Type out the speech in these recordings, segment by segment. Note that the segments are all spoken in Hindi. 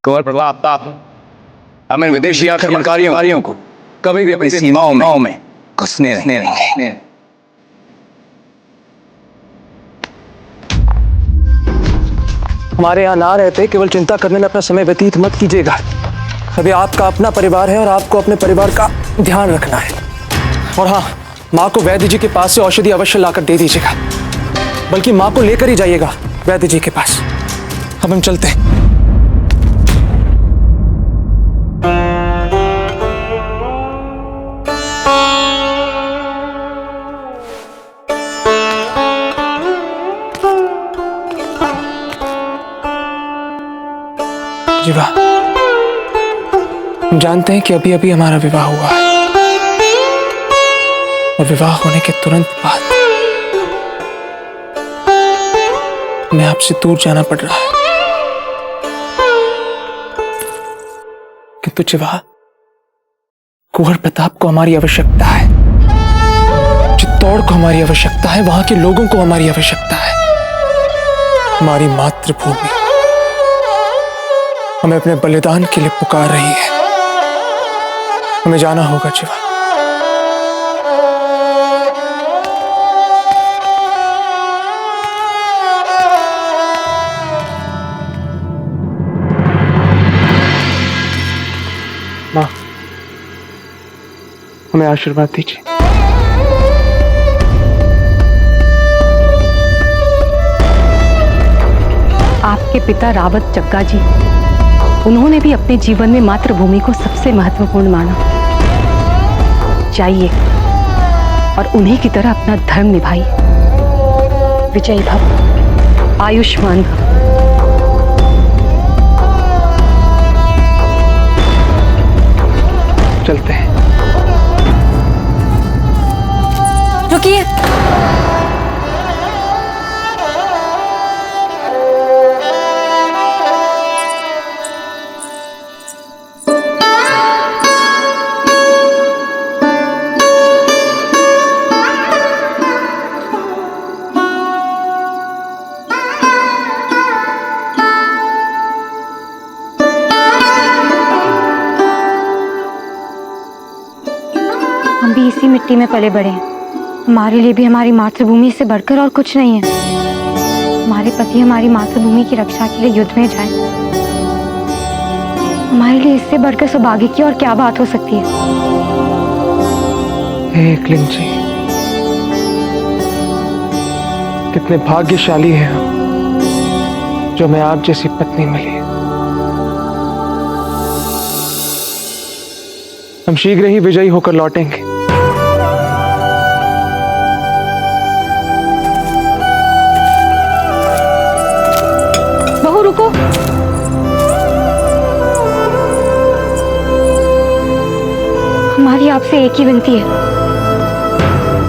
कुंवर प्रताप हमें विदेशी आक्रमणकारियों को कभी भी अपनी सीमाओं में घुसने नहीं देंगे। हमारे यहाँ ना रहते केवल चिंता करने में अपना समय व्यतीत मत कीजिएगा। अभी आपका अपना परिवार है और आपको अपने परिवार का ध्यान रखना है। और हाँ, माँ को वैद्य जी के पास से औषधि अवश्य लाकर दे दीजिएगा, बल्कि माँ को लेकर ही जाइएगा वैद्य जी के पास। अब हम चलते हैं। जीवा, हम जानते हैं कि अभी अभी हमारा विवाह हुआ है और विवाह होने के तुरंत बाद हमें आपसे दूर जाना पड़ रहा है। किंतु जीवा, कुंवर प्रताप को हमारी आवश्यकता है, चित्तौड़ को हमारी आवश्यकता है, वहां के लोगों को हमारी आवश्यकता है। हमारी मातृभूमि हमें अपने बलिदान के लिए पुकार रही है। हमें जाना होगा जीवा। माँ, हमें आशीर्वाद दीजिए। आपके पिता रावत जग्गा जी, उन्होंने भी अपने जीवन में मातृभूमि को सबसे महत्वपूर्ण माना। जाइए और उन्हीं की तरह अपना धर्म निभाइए। विजयी भव, आयुष्मान भव। चलते हैं। रुकिए। हम भी इसी मिट्टी में पले बड़े हैं। हमारे लिए भी हमारी मातृभूमि से बढ़कर और कुछ नहीं है। हमारे पति हमारी मातृभूमि की रक्षा के लिए युद्ध में जाएं। हमारे लिए इससे बढ़कर सौभाग्य की और क्या बात हो सकती है। हे एकलिंग जी, कितने भाग्यशाली हैं हम जो हमें आप जैसी पत्नी मिली। हम शीघ्र ही विजयी होकर लौटेंगे। बहू रुको। हमारी आपसे एक ही विनती है।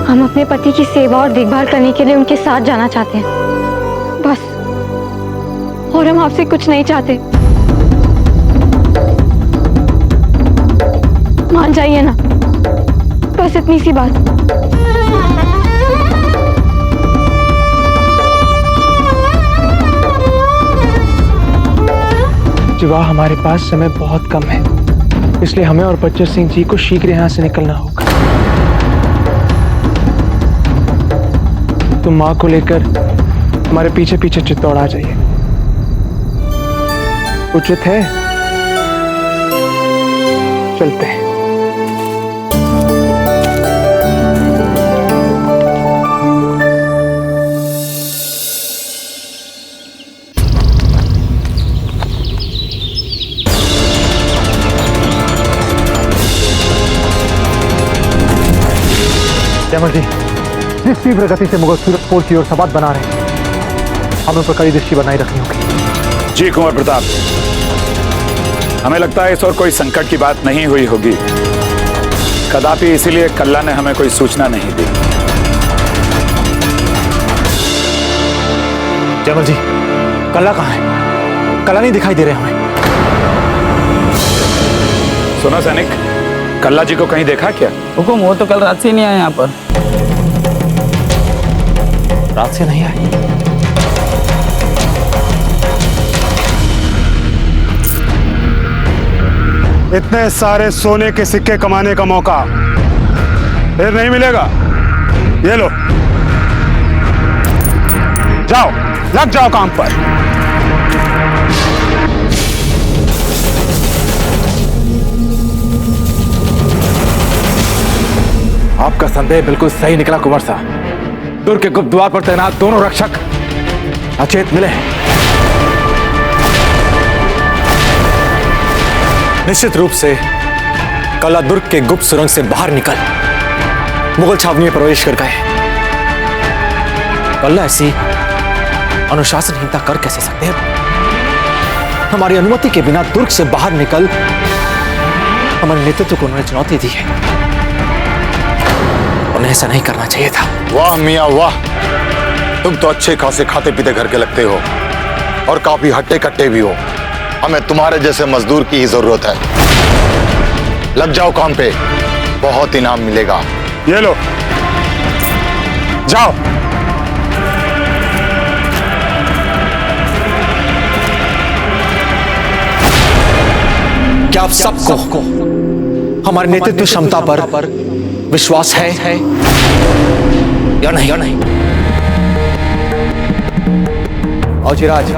हम अपने पति की सेवा और देखभाल करने के लिए उनके साथ जाना चाहते हैं, बस। और हम आपसे कुछ नहीं चाहते। मान जाइए ना, बस इतनी सी बात। जीवा, हमारे पास समय बहुत कम है, इसलिए हमें और बच्चर सिंह जी को शीघ्र यहाँ से निकलना होगा। तुम माँ को लेकर हमारे पीछे पीछे चित्तौड़ आ जाइए। उचित है? चलते हैं। जयमल जी, जिस तीव्र गति से मुगल सूरजपुर की ओर सवाद बना रहे हैं, हमें पर कड़ी दृष्टि बनाई रखनी होगी। जी कुंवर प्रताप, हमें लगता है इस और कोई संकट की बात नहीं हुई होगी। कदापि इसीलिए कल्ला ने हमें कोई सूचना नहीं दी। जयमल जी, कल्ला कहाँ है? कल्ला नहीं दिखाई दे रहे हमें। सुनो सैनिक, कल्ला जी को कहीं देखा क्या? हुकुम, वो तो कल रात से नहीं आए यहाँ पर। रात से नहीं आए? इतने सारे सोने के सिक्के कमाने का मौका फिर नहीं मिलेगा। ये लो, जाओ, लग जाओ काम पर। आपका संदेह बिल्कुल सही निकला कुंवर साहब। दुर्ग के गुप्त द्वार पर तैनात दोनों रक्षक अचेत मिले हैं। निश्चित रूप से कल्ला दुर्ग के गुप्त सुरंग से बाहर निकल मुगल छावनी में प्रवेश कर गए। कल्ला ऐसी अनुशासनहीनता कर कैसे सकते हैं? हमारी अनुमति के बिना दुर्ग से बाहर निकल हमारे नेतृत्व को उन्होंने चुनौती दी है। उन्हें ऐसा नहीं करना चाहिए था। वाह मियां वाह, तुम तो अच्छे खासे खाते पीते घर के लगते हो और काफी हट्टे कट्टे भी हो। हमें तुम्हारे जैसे मजदूर की ही जरूरत है। लग जाओ काम पे, बहुत इनाम मिलेगा। ये लो, जाओ। क्या आप सबको हमारे नेतृत्व क्षमता पर विश्वास है या नहीं? औचिराज,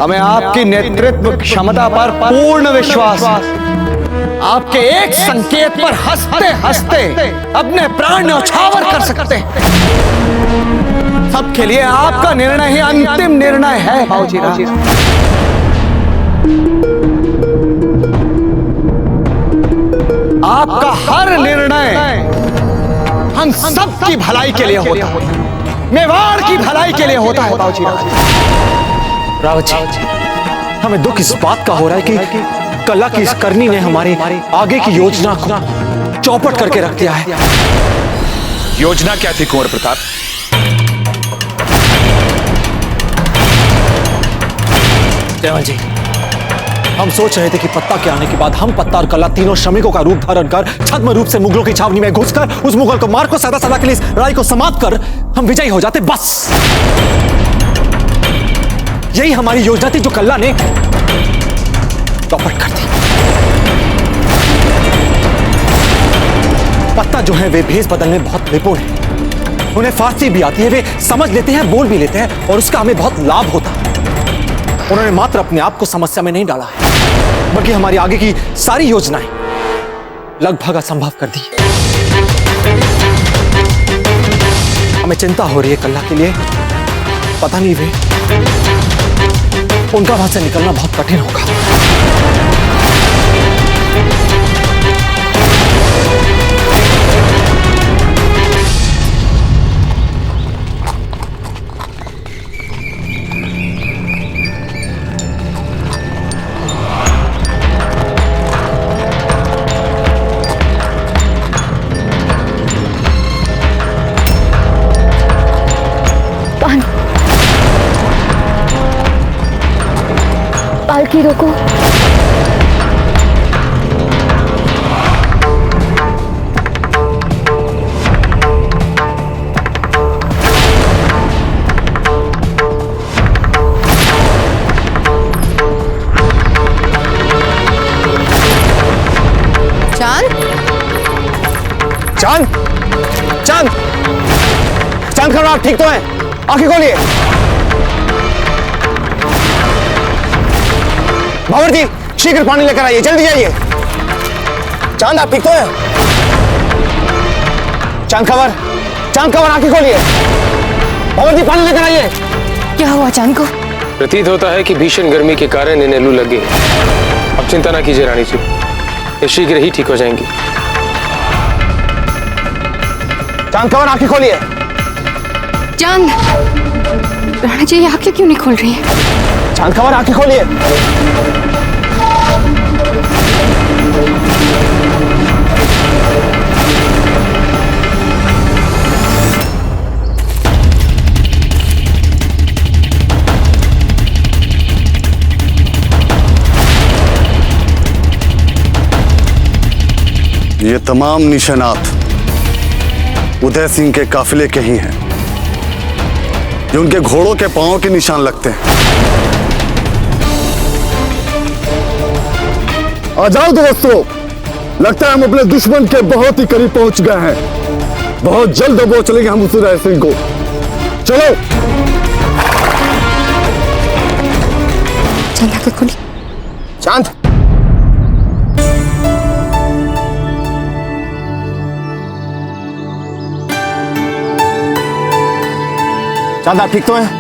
हमें आपकी नेतृत्व क्षमता पर पूर्ण विश्वास। आपके एक संकेत पर हंसते हंसते अपने प्राण न्यौछावर कर सकते हैं। सबके लिए आपका निर्णय ही अंतिम निर्णय है। औचिराज, आपका हर निर्णय हम सब की भलाई के लिए होता है, मेवाड़ की भलाई के लिए होता है। रावत जी, हमें दुख इस बात का हो रहा है कि कल्ला की इस करनी ने हमारे आगे की योजना को चौपट करके रख दिया है। योजना क्या थी कुंवर प्रताप? देवान जी, हम सोच रहे थे कि पत्ता के आने के बाद हम पत्ता और कल्ला तीनों श्रमिकों का रूप धारण कर छद्म रूप से मुगलों की छावनी में घुसकर उस मुगल को मार को सदा सदा के लिए इस लड़ाई को समाप्त कर हम विजयी हो जाते। बस यही हमारी योजना थी जो कल्ला ने चौपट कर दी। पत्ता जो है वे भेष बदलने में बहुत निपुण है। उन्हें फारसी भी आती है, वे समझ लेते हैं, बोल भी लेते हैं और उसका हमें बहुत लाभ होता है। उन्होंने मात्र अपने आप को समस्या में नहीं डाला है, बल्कि हमारी आगे की सारी योजनाएं लगभग असंभव कर दी। हमें चिंता हो रही है कल्ला के लिए। पता नहीं वे उनका वहां से निकलना बहुत कठिन होगा। पालकी रोको। चांद, चांद, चांद, चांद खबर, आप ठीक तो हैं? आंखें खोलिए। भावर जी, शीघ्र पानी लेकर आइए, जल्दी जाइए। चांद, आप ठीक तो हैं? चांद खबर, चांद खबर, आंखें खोलिए। भावर जी, पानी लेकर आइए। क्या हुआ चांद को? प्रतीत होता है कि भीषण गर्मी के कारण इन्हें लू लगी। अब चिंता ना कीजिए रानी जी, ये शीघ्र ही ठीक हो जाएंगी। चांद खबर, आंखें खोलिए। चांद, राणा जी आंखें क्यों नहीं खोल रही है? चांद खबर, आंखें खोलिए। ये तमाम निशानात उदय सिंह के काफिले के ही हैं, जो उनके घोड़ों के पांवों के निशान लगते हैं। आ जाओ दोस्तों, लगता है हम अपने दुश्मन के बहुत ही करीब पहुंच गए हैं। बहुत जल्द वो चलेंगे हम उस राय सिंह को। चलो चल आगे खोली। शांत। चांद, आप ठीक तो हैं?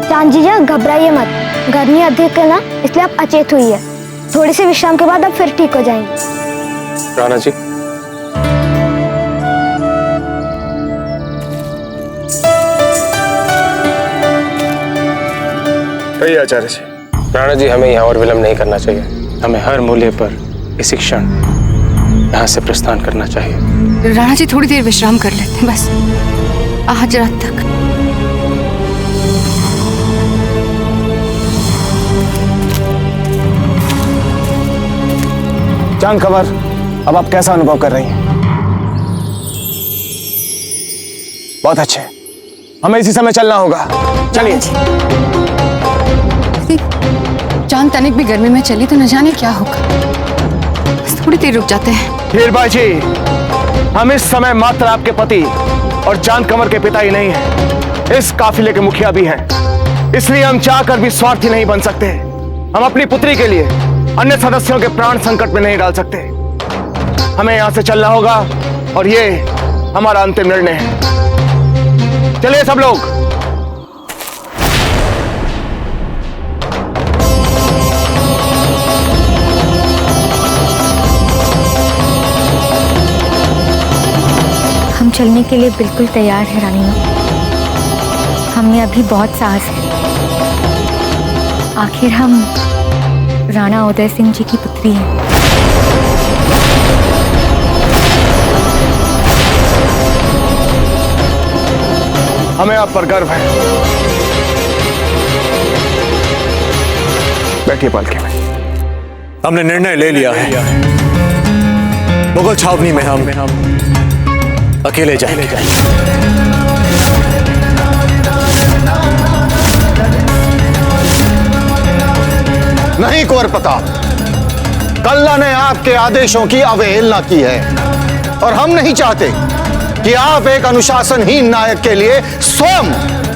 चांद जीजा घबराइए मत, गर्मी अधिक है ना, इसलिए आप अचेत हुई है। थोड़ी सी विश्राम के बाद आप फिर ठीक हो जाएंगे। राणा जी, कहिए आचार्य जी। राणा जी, हमें यहाँ और विलंब नहीं करना चाहिए। हमें हर मूल्य पर इसी क्षण यहाँ से प्रस्थान करना चाहिए। राणा जी थोड़ी देर विश्राम कर लेते हैं बस, आज रात तक। चांद खबर, अब आप कैसा अनुभव कर रही हैं? बहुत अच्छे, हमें इसी समय चलना होगा। चलिए। चांद तनिक भी गर्मी में चली तो न जाने क्या होगा। बस थोड़ी देर रुक जाते हैं। हीरबाई जी, हम इस समय मात्र आपके पति और चांद कंवर के पिता ही नहीं हैं, इस काफिले के मुखिया भी हैं। इसलिए हम चाहकर भी स्वार्थी नहीं बन सकते। हम अपनी पुत्री के लिए अन्य सदस्यों के प्राण संकट में नहीं डाल सकते। हमें यहां से चलना होगा और ये हमारा अंतिम निर्णय है। चलिए सब लोग। हम चलने के लिए बिल्कुल तैयार है रानी माँ। हमें अभी बहुत साहस है। आखिर हम राणा उदय सिंह जी की पुत्री हैं। हमें आप पर गर्व है। बैठिए पालकी में। हमने निर्णय ले लिया है, मुगल छावनी में हम अकेले जाएंगे। नहीं कुंवर प्रताप, कल्ला ने आपके आदेशों की अवहेलना की है और हम नहीं चाहते कि आप एक अनुशासनहीन नायक के लिए स्वयं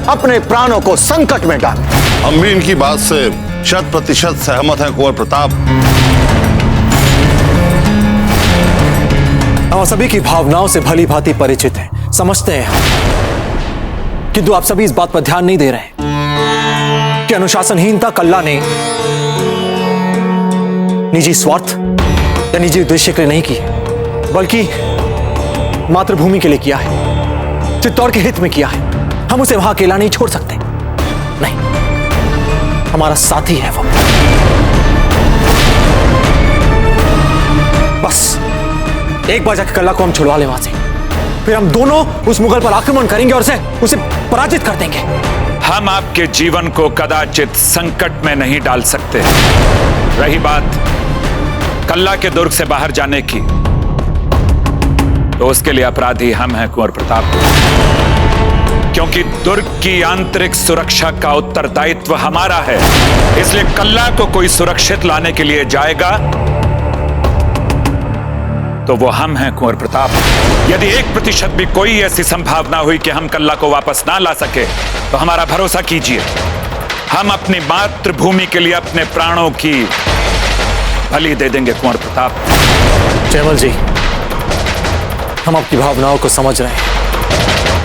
अपने प्राणों को संकट में डालें। हम भी इनकी बात से 100% सहमत हैं कुंवर प्रताप। हम सभी की भावनाओं से भली भांति परिचित हैं, समझते हैं, किंतु आप सभी इस बात पर ध्यान नहीं दे रहे हैं कि अनुशासनहीनता कल्ला ने निजी स्वार्थ या निजी उद्देश्य के लिए नहीं की, बल्कि मातृभूमि के लिए किया है, चित्तौड़ के हित में किया है। हम उसे वहां अकेला नहीं छोड़ सकते। नहीं, हमारा साथी है वो। बस एक बार जाकर कल्ला को हम छुड़वा ले वहां से, फिर हम दोनों उस मुगल पर आक्रमण करेंगे और उसे पराजित कर देंगे। हम आपके जीवन को कदाचित संकट में नहीं डाल सकते। रही बात कल्ला के दुर्ग से बाहर जाने की, तो उसके लिए अपराधी हम हैं कुंवर प्रताप, क्योंकि दुर्ग की आंतरिक सुरक्षा का उत्तरदायित्व हमारा है। इसलिए कल्ला को कोई सुरक्षित लाने के लिए जाएगा तो वो हम हैं कुंवर प्रताप। यदि 1% भी कोई ऐसी संभावना हुई कि हम कल्ला को वापस ना ला सके, तो हमारा भरोसा कीजिए, हम अपनी मातृभूमि के लिए अपने प्राणों की बलि दे देंगे कुंवर प्रताप। जयमल जी, हम आपकी भावनाओं को समझ रहे हैं,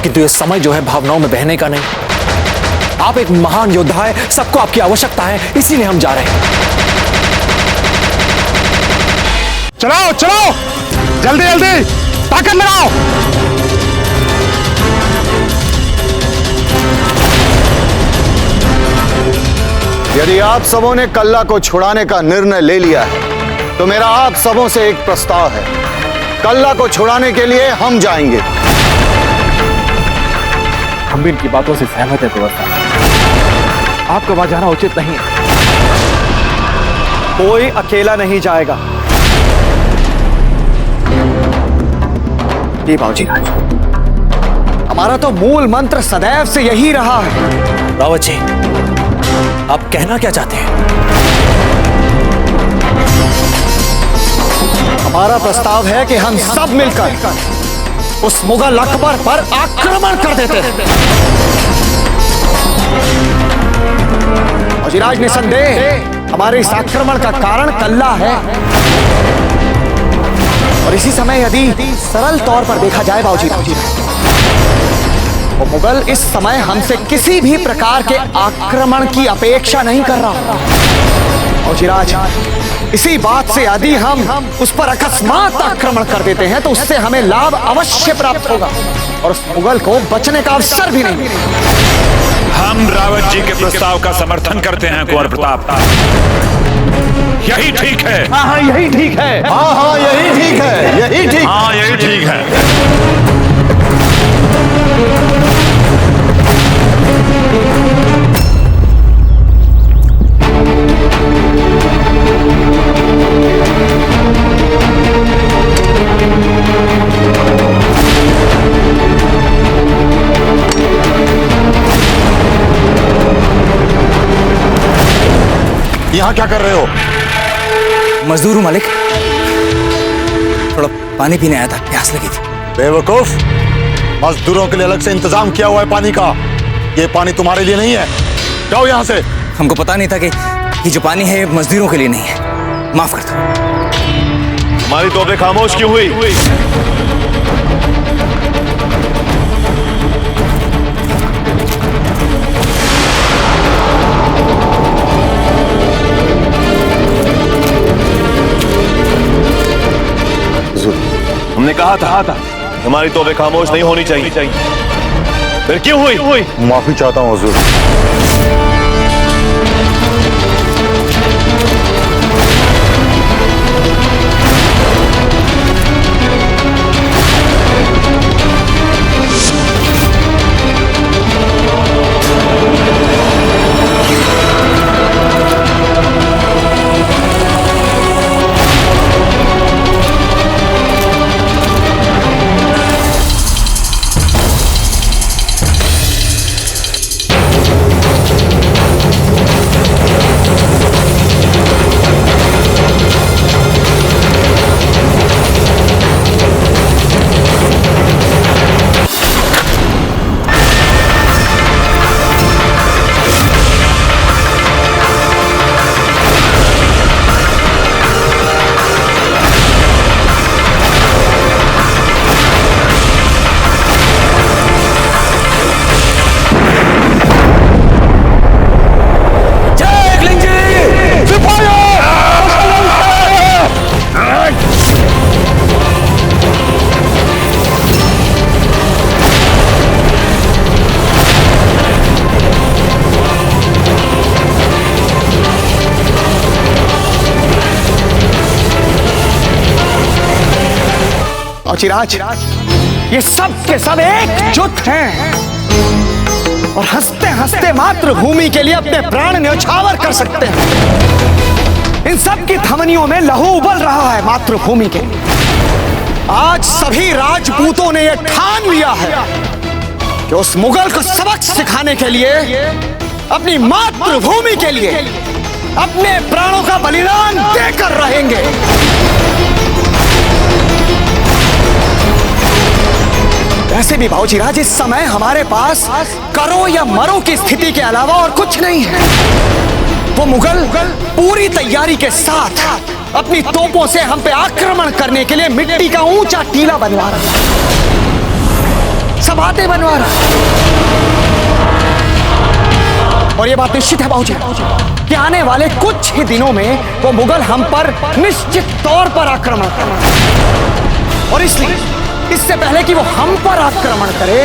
किंतु ये समय जो है भावनाओं में बहने का नहीं। आप एक महान योद्धा है, सबको आपकी आवश्यकता है, इसीलिए हम जा रहे हैं। चलाओ चलाओ, जल्दी जल्दी ताकत लगाओ। यदि आप सबों ने कल्ला को छुड़ाने का निर्णय ले लिया है, तो मेरा आप सबों से एक प्रस्ताव है। कल्ला को छुड़ाने के लिए हम जाएंगे। हम भी इनकी बातों से सहमत हैं कुंवर साहब। आपका वहां जाना उचित नहीं है। कोई अकेला नहीं जाएगा। जी बाबूजी, हमारा तो मूल मंत्र सदैव से यही रहा है। रावत जी, आप कहना क्या चाहते हैं? हमारा प्रस्ताव है कि हम सब मिलकर उस मुगल अकबर पर आक्रमण कर देते हैं। वजीराज, निसंदेह हमारे इस आक्रमण का कारण कल्ला है, और इसी समय यदि सरल तौर पर देखा जाए बाबूजी, वो मुगल इस समय हमसे किसी भी प्रकार के आक्रमण की अपेक्षा नहीं कर रहा। वजीराज, इसी बात से यदि हम उस पर अकस्मात आक्रमण कर देते हैं तो उससे हमें लाभ अवश्य प्राप्त होगा और उस मुगल को बचने का अवसर भी नहीं मिलेगा। हम रावत जी के प्रस्ताव का समर्थन करते हैं कुंवर प्रताप। यही ठीक है। हाँ, यही ठीक है। हाँ, यही ठीक है, यही ठीक। हाँ, यही ठीक है। यहाँ क्या कर रहे हो? मजदूर हूँ मालिक, थोड़ा पानी पीने आया था, प्यास लगी थी। बेवकूफ, मजदूरों के लिए अलग से इंतजाम किया हुआ है पानी का। ये पानी तुम्हारे लिए नहीं है, जाओ यहाँ से। हमको पता नहीं था कि ये जो पानी है मजदूरों के लिए नहीं है, माफ कर दो। हमारी तोबे खामोश क्यों हुई? हमने कहा था हमारी तोबे खामोश नहीं होनी चाहिए, फिर क्यों हुई? माफी चाहता हूँ हुजूर। चिराज, ये सब के सब एकजुट हैं और हंसते हंसते मातृभूमि के लिए अपने प्राण न्यौछावर कर सकते हैं। इन सब की धमनियों में लहू उबल रहा है मातृभूमि के लिए। आज सभी राजपूतों ने यह ठान लिया है कि उस मुगल को सबक सिखाने के लिए, अपनी मातृभूमि के लिए अपने प्राणों का बलिदान देकर रहेंगे। वैसे भी बाबूजीराज, इस समय हमारे पास करो या मरो की स्थिति के अलावा और कुछ नहीं है। वो मुगल पूरी तैयारी के साथ अपनी तोपों से हम पे आक्रमण करने के लिए मिट्टी का ऊंचा टीला बनवा रहा है, सबाते बनवा रहा है। और ये बात निश्चित है बाबूजी कि आने वाले कुछ ही दिनों में वो मुगल हम पर निश्चित तौर पर आक्रमण करेंगे। और इसलिए इससे पहले कि वो हम पर आक्रमण करे,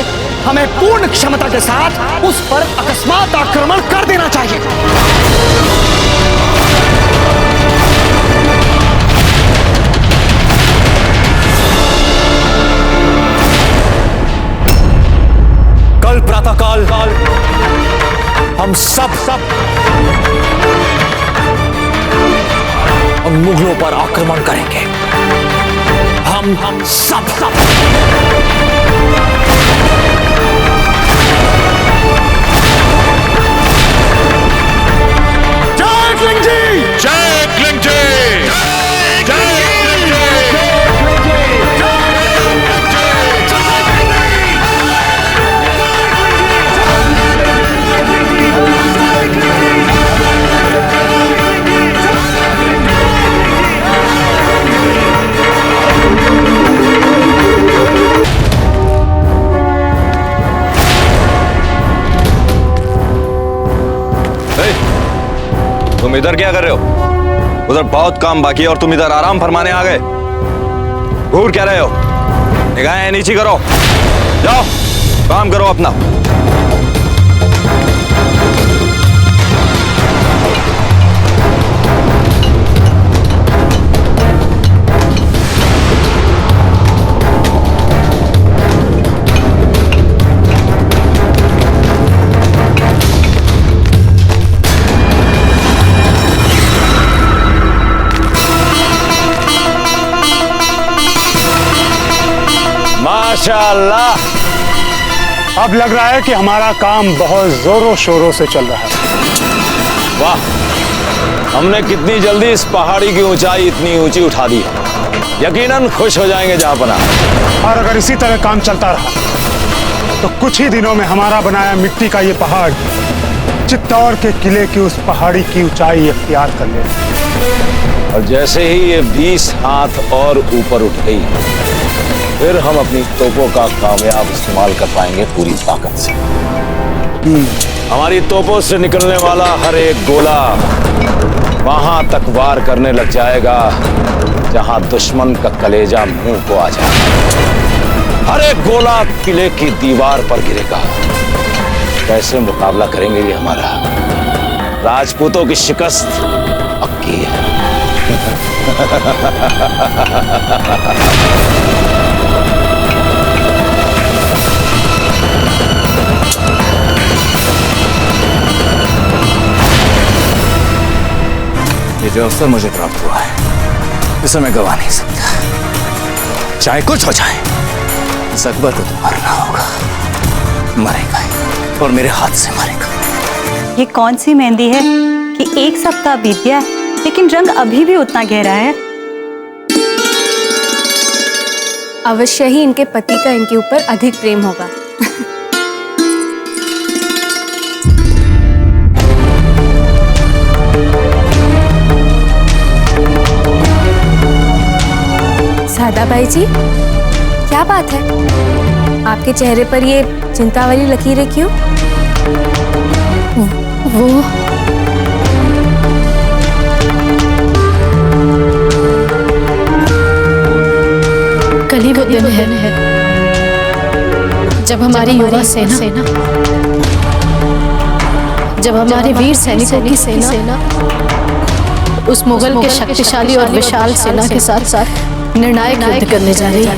हमें पूर्ण क्षमता के साथ उस पर अकस्मात आक्रमण कर देना चाहिए। कल प्रातःकाल हम सब उन मुगलों पर आक्रमण करेंगे। हम सब जय क्लिंग जी! जय क्लिंग जी! जय क्लिंग जी! तुम इधर क्या कर रहे हो? उधर बहुत काम बाकी है और तुम इधर आराम फरमाने आ गए। घूर क्या रहे हो? निगाहें नीची करो, जाओ काम करो अपना। माशाअल्लाह, अब लग रहा है कि हमारा काम बहुत जोरों शोरों से चल रहा है। वाह, हमने कितनी जल्दी इस पहाड़ी की ऊंचाई इतनी ऊंची उठा दी है। यकीनन खुश हो जाएंगे जहांपना। और अगर इसी तरह काम चलता रहा तो कुछ ही दिनों में हमारा बनाया मिट्टी का ये पहाड़ चित्तौड़ के किले की उस पहाड़ी की ऊंचाई इख्तियार कर ले। और जैसे ही ये 20 हाथ और ऊपर उठ गई, फिर हम अपनी तोपों का कामयाब इस्तेमाल कर पाएंगे पूरी ताकत से। हमारी तोपों से निकलने वाला हर एक गोला वहां तक वार करने लग जाएगा जहां दुश्मन का कलेजा मुंह को आ जाए। हर एक गोला किले की दीवार पर गिरेगा। कैसे मुकाबला करेंगे ये हमारा? राजपूतों की शिकस्त पक्की है। ये जो अवसर मुझे प्राप्त हुआ है, इसे मैं गवा नहीं सकता। चाहे कुछ हो जाए, इस अकबर को तो मरना होगा। मरेगा ही, और मेरे हाथ से मरेगा। ये कौन सी मेहंदी है कि एक सप्ताह बीत गया लेकिन रंग अभी भी उतना गहरा है? अवश्य ही इनके पति का इनके ऊपर अधिक प्रेम होगा। सादाबाई जी, क्या बात है? आपके चेहरे पर ये चिंता वाली लकीरें क्यों? वो कल ही वो दिन है जब हमारी युवा सेना जब हमारे वीर सैनिकों की सेना उस मुगल के शक्तिशाली और विशाल सेना के साथ साथ निर्णायक युद्ध करने जा रही है।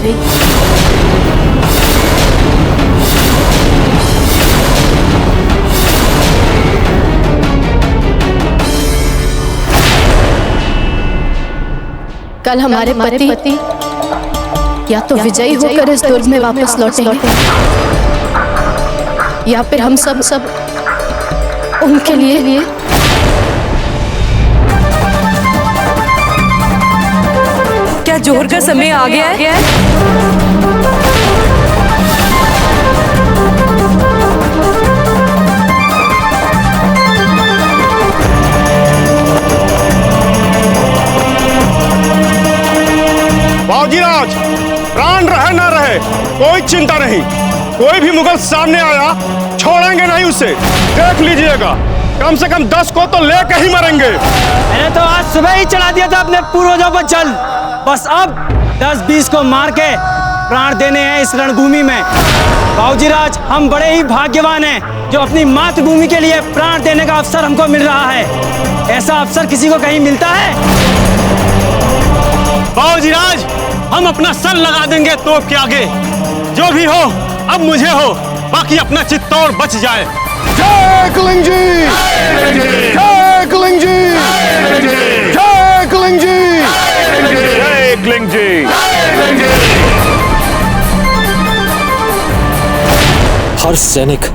कल हमारे पति या तो विजयी होकर इस दुर्ग में वापस लौटेंगे या फिर हम सब उनके लिए क्या जोहर का समय आ गया है? बाजीराज, प्राण रहे ना रहे कोई चिंता नहीं। कोई भी मुगल सामने आया छोड़ेंगे नहीं उसे। देख लीजिएगा, कम से कम 10 को तो लेके ही मरेंगे। मैंने तो आज सुबह ही चढ़ा दिया था अपने पूर्वजों पर जल। बस अब 10-20 को मार के प्राण देने हैं इस रणभूमि में। बाबूजीराज, हम बड़े ही भाग्यवान हैं जो अपनी मातृभूमि के लिए प्राण देने का अवसर हमको मिल रहा है। ऐसा अवसर किसी को कहीं मिलता है? बाबूजीराज, हम अपना सर लगा देंगे तोप के आगे। जो भी हो अब मुझे हो, बाकी अपना चित्तौड़ बच जाए। जय कलिंग जी, जय कलिंग जी, जय कलिंग जी, जय कलिंग जी। हर सैनिक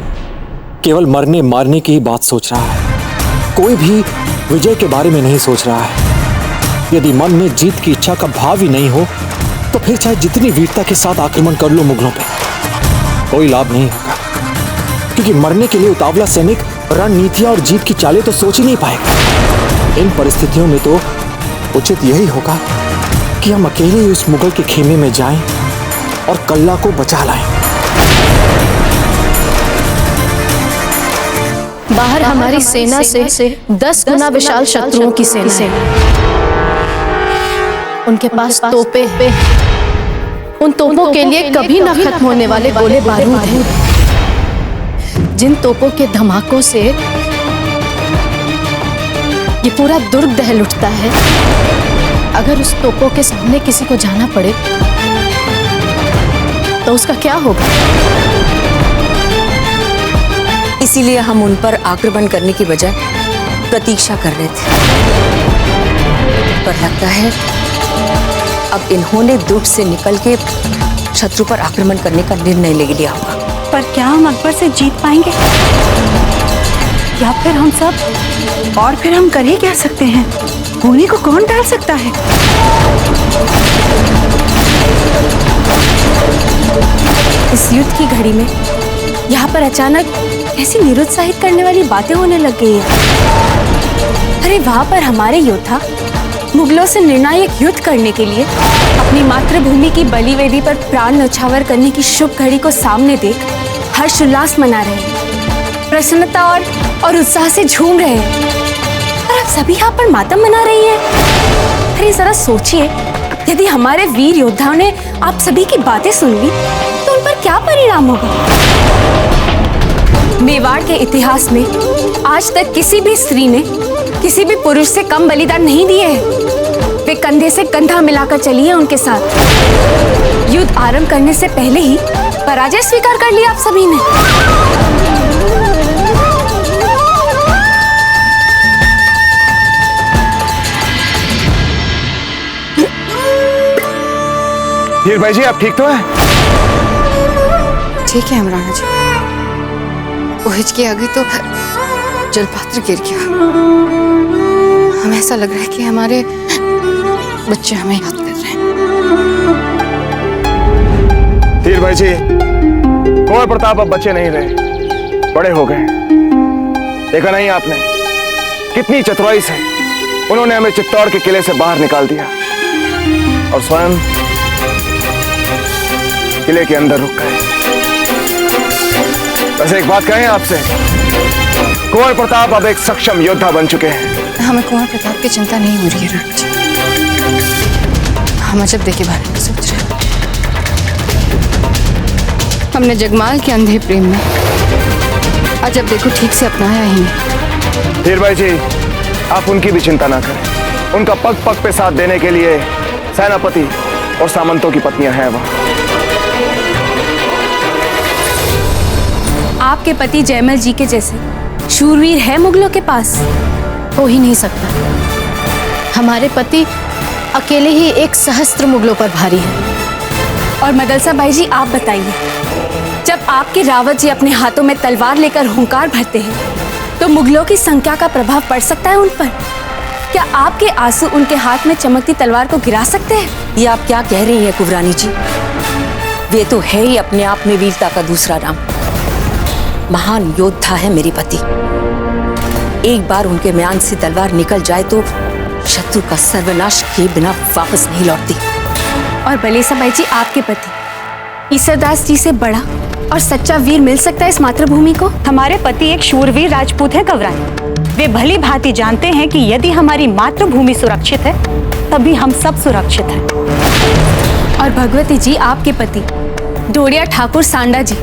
केवल मरने मारने की ही बात सोच रहा है। कोई भी विजय के बारे में नहीं सोच रहा है। यदि मन में जीत की इच्छा का भाव ही नहीं हो तो फिर चाहे जितनी वीरता के साथ आक्रमण कर लो मुगलों पे, कोई लाभ नहीं होगा। क्योंकि मरने के लिए उतावला सैनिक रणनीतियां और जीत की चालें तो सोच ही नहीं पाएगा। इन परिस्थितियों में तो उचित यही होगा कि हम अकेले ही उस मुगल के खेमे में जाएं और कल्ला को बचा लाएं। बाहर हमारी सेना से 10 गुना विशाल शत्रुओं की सेना है। उनके पास तोपे हैं। उन तोपों के लिए कभी ना खत्म होने वाले गोले बारूद हैं। जिन तोपों के धमाकों से ये पूरा दुर्ग दहल उठता है, अगर उस तोपों के सामने किसी को जाना पड़े तो उसका क्या होगा? इसीलिए हम उन पर आक्रमण करने की बजाय प्रतीक्षा कर रहे थे, पर लगता है अब इन्होंने दुर्ग से निकल के शत्रु पर आक्रमण करने का निर्णय ले लिया होगा। पर क्या हम अकबर से जीत पाएंगे? या फिर हम सब, और फिर हम कर ही क्या सकते हैं? खूनी को कौन टाल सकता है? इस युद्ध की घड़ी में यहाँ पर अचानक ऐसी निरुत्साहित करने वाली बातें होने लग गई है। अरे वहाँ पर हमारे योद्धा मुगलों से निर्णायक युद्ध करने के लिए अपनी मातृभूमि की बलिवेदी पर प्राण न्यौछावर करने की शुभ घड़ी को सामने देख हर्षोल्लास मना रहे हैं, प्रसन्नता और उत्साह से झूम रहे हैं, और आप सभी यहाँ पर मातम मना रही हैं। अरे जरा सोचिए, यदि हमारे वीर योद्धाओं ने आप सभी की बातें सुन ली तो उन पर क्या परिणाम होगा? मेवाड़ के इतिहास में आज तक किसी भी स्त्री ने किसी भी पुरुष से कम बलिदान नहीं दिए हैं। वे कंधे से कंधा मिलाकर चली है उनके साथ। युद्ध आरंभ करने से पहले ही पराजय स्वीकार कर लिया आप सभी ने। धीर भाई जी, आप ठीक तो हैं? ठीक है इमराना जी। ओहिज के आगे तो जलपात्र गिर गया। हमें ऐसा लग रहा है कि हमारे बच्चे हमें याद कर रहे हैं। धीर भाई जी, कुंवर प्रताप अब बच्चे नहीं रहे, बड़े हो गए। देखा नहीं आपने कितनी चतुराई से उन्होंने हमें चित्तौड़ के किले से बाहर निकाल दिया और स्वयं किले के अंदर रुक गए। बस एक बात कहें आपसे, कुंवर प्रताप अब एक सक्षम योद्धा बन चुके हैं। हमें कुंवर प्रताप की चिंता नहीं हो रही है राणा जी। हम अजब के बारे में सोच रहे हैं। हमने जगमाल के अंधे प्रेम में अजब देखो ठीक से अपनाया ही नहीं। धीर भाई जी, आप उनकी भी चिंता ना करें। उनका पग पग पे साथ देने के लिए सेनापति और सामंतों की पत्नियां हैं वहां। आपके पति जयमल जी के जैसे शूरवीर है मुगलों के पास? हो ही नहीं सकता। हमारे पति अकेले ही 1 सहस्त्र मुगलों पर भारी है। और मदलसा भाई जी, आप बताइए, जब आपके रावत जी अपने हाथों में तलवार लेकर हुंकार भरते हैं तो मुगलों की संख्या का प्रभाव पड़ सकता है उन पर? क्या आपके आंसू उनके हाथ में चमकती तलवार को गिरा सकते हैं? ये आप क्या कह रही हैं कुबरानी जी? वे तो है ही अपने आप में वीरता का दूसरा नाम। महान योद्धा है मेरे पति। एक बार उनके म्यान से तलवार निकल जाए तो शत्रु का सर्वनाश किए बिना वापस नहीं लौटती। और बलेसा भाई जी, आपके पति ईसरदास जी से बड़ा और सच्चा वीर मिल सकता है इस मातृभूमि को? हमारे पति एक शूरवीर राजपूत है कवरानी। वे भली भांति जानते हैं कि यदि हमारी मातृभूमि सुरक्षित है तभी हम सब सुरक्षित हैं। और भगवती जी, आपके पति डोडिया ठाकुर सांडा जी,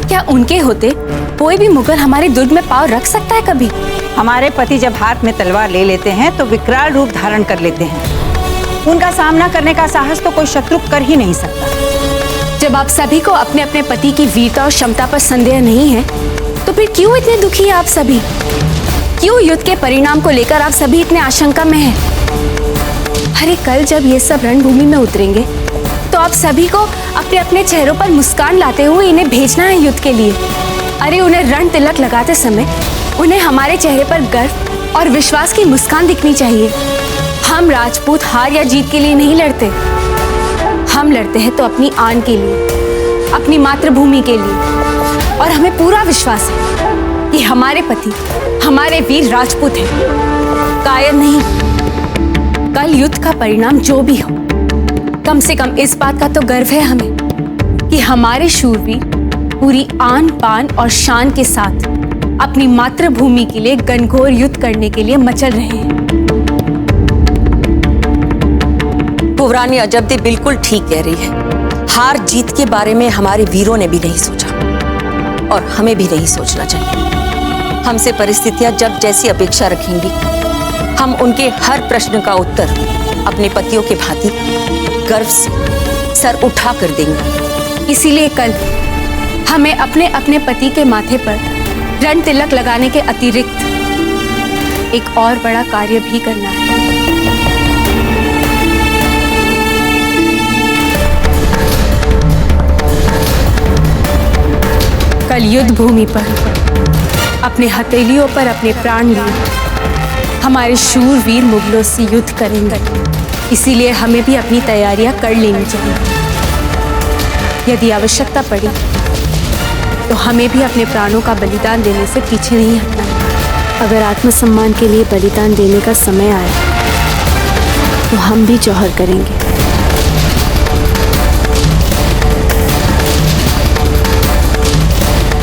क्या उनके होते कोई भी मुगल हमारे दुर्ग में पांव रख सकता है कभी? हमारे पति जब हाथ में तलवार ले लेते हैं तो विकराल रूप धारण कर लेते हैं। उनका सामना करने का साहस तो कोई शत्रु कर ही नहीं सकता। जब आप सभी को अपने अपने पति की वीरता और क्षमता पर संदेह नहीं है तो फिर क्यों इतने दुखी हैं आप सभी? क्यों युद्ध के परिणाम को लेकर आप सभी इतने आशंका में हैं? अरे कल जब ये सब रणभूमि में उतरेंगे तो आप सभी को अपने अपने चेहरों पर मुस्कान लाते हुए इन्हें भेजना है युद्ध के लिए। अरे उन्हें रण तिलक लगाते समय उन्हें हमारे चेहरे पर गर्व और विश्वास की मुस्कान दिखनी चाहिए। हम राजपूत हार या जीत के लिए नहीं लड़ते, हम लड़ते हैं तो अपनी आन के लिए, अपनी मातृभूमि के लिए। और हमें पूरा विश्वास है कि हमारे पति हमारे वीर राजपूत हैं, कायर नहीं। कल युद्ध का परिणाम जो भी हो, कम से कम इस बात का तो गर्व है हमें कि हमारे शूरवीर पूरी आन बान और शान के साथ अपनी मातृभूमि के लिए घनघोर युद्ध करने के लिए मचल रहे हैं। कुंवरानी अजब बिल्कुल ठीक कह रही है। हार जीत के बारे में हमारे वीरों ने भी नहीं सोचा और हमें भी नहीं सोचना चाहिए। हमसे परिस्थितियां जब जैसी अपेक्षा रखेंगी, हम उनके हर प्रश्न का उत्तर अपने पतियों के भांति गर्व से सर उठा कर देंगे। इसीलिए कल हमें अपने अपने पति के माथे पर रण तिलक लगाने के अतिरिक्त एक और बड़ा कार्य भी करना है। कल युद्ध भूमि पर अपने हथेलियों पर अपने प्राण लिए हमारे शूरवीर मुगलों से युद्ध करेंगे। इसीलिए हमें भी अपनी तैयारियां कर लेनी चाहिए। यदि आवश्यकता पड़ी तो हमें भी अपने प्राणों का बलिदान देने से पीछे नहीं हटना है। अगर आत्मसम्मान के लिए बलिदान देने का समय आए तो हम भी जौहर करेंगे।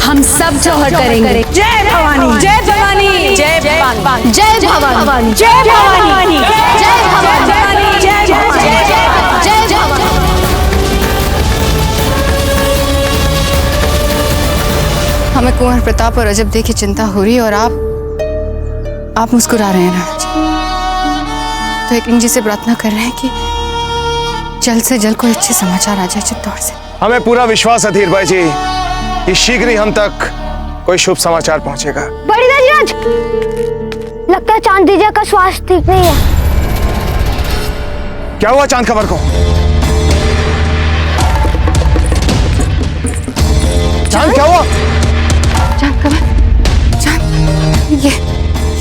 हम सब जौहर करेंगे। जय भवानी, जय भवानी, जय भवानी, जय भवानी, जय भवानी, जय भवानी, जय भवानी, जय भवानी। हमें कुंवर प्रताप और अजब देख के चिंता हो रही है और आप मुस्कुरा रहे हैं राणा जी। तो एक जी से प्रार्थना कर रहे हैं कि जल्द से जल्द कोई अच्छे समाचार आ जाए चित्तौड़ से। हमें पूरा विश्वास है धीर भाई जी कि शीघ्र ही हम तक कोई शुभ समाचार पहुंचेगा। बड़ी दरियाज, लगता है चांद दीजिया का स्वास्थ्य ठीक नहीं है। क्या हुआ चांद खबर को? चांद क्या हुआ? चांद खबर, चांद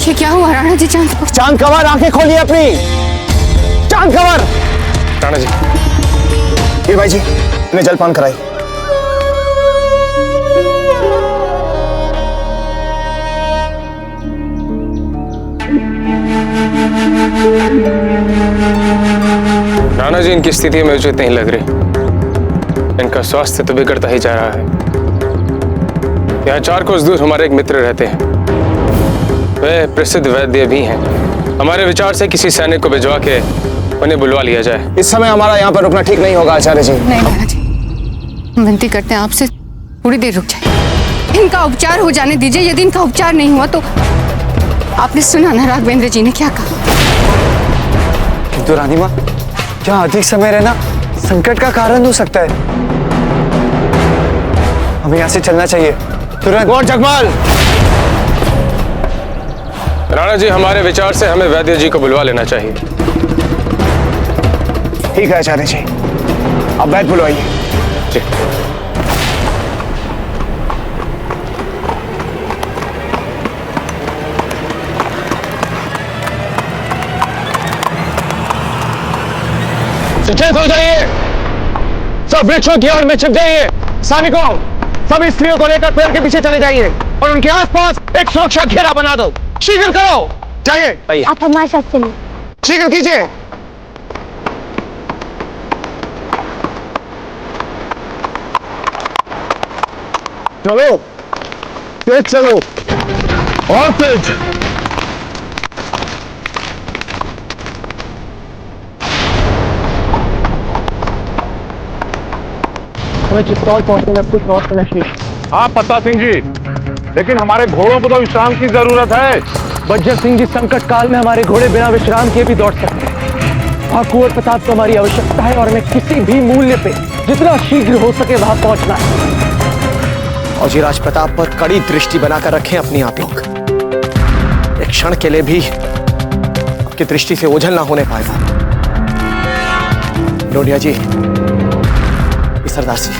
ये क्या हुआ राणा जी? चांद खबर, आंखें खोलिए अपनी। चांद खबर। राणा जी, धीर भाई जी, इन्हें जलपान कराई। राणा जी, इनकी स्थिति में उचित नहीं लग रही। इनका स्वास्थ्य तो बिगड़ता ही जा रहा है। यहाँ 4 कोस दूर हमारे एक मित्र रहते हैं। वे प्रसिद्ध वैद्य भी हैं। हमारे विचार से किसी सैनिक को भिजवा के उन्हें बुलवा लिया जाए। इस समय हमारा यहाँ पर रुकना ठीक नहीं होगा आचार्य जी। नहीं राणा जी, हम विनती करते हैं आपसे थोड़ी देर रुक जाइए। इनका उपचार हो जाने दीजिए। यदि इनका उपचार नहीं हुआ तो आपने सुना ना राघवेंद्र जी ने क्या कहा। किंतु रानी माँ, क्या अधिक समय रहना संकट का कारण हो सकता है? हमें यहाँ से चलना चाहिए तुरंत। और जगमाल, राणा जी, हमारे विचार से हमें वैद्य जी को बुलवा लेना चाहिए। ठीक है आचार्य जी, अब वैद्य बुलवाइए। जी। सचेत हो जाइए, सब वृक्षों की ओर में छिप जाइए। सैनिकों, सभी स्त्रियों को लेकर पेड़ के पीछे चले जाइए और उनके आसपास एक सुरक्षा घेरा बना दो। शीघ्र करो, जाइए। आप हमारे साथ चलिए। शीघ्र कीजिए। चलो, तेज चलो और तेज। चित्तौड़ पहुंचने में कुछ और समय शेष। हाँ पत्ता सिंह जी, लेकिन हमारे घोड़ों को तो विश्राम की जरूरत है। बज्जर सिंह जी, संकट काल में हमारे घोड़े बिना विश्राम किए भी दौड़ सकते हैं। वहाँ कुंवर प्रताप को हमारी आवश्यकता है और हमें किसी भी मूल्य पे जितना शीघ्र हो सके वहां पहुंचना है। और जी राज प्रताप पर कड़ी दृष्टि बनाकर रखें अपनी आप लोग। एक क्षण के लिए भी आपकी दृष्टि से ओझल ना होने पाएगा। लोडिया जी, सरदार जी,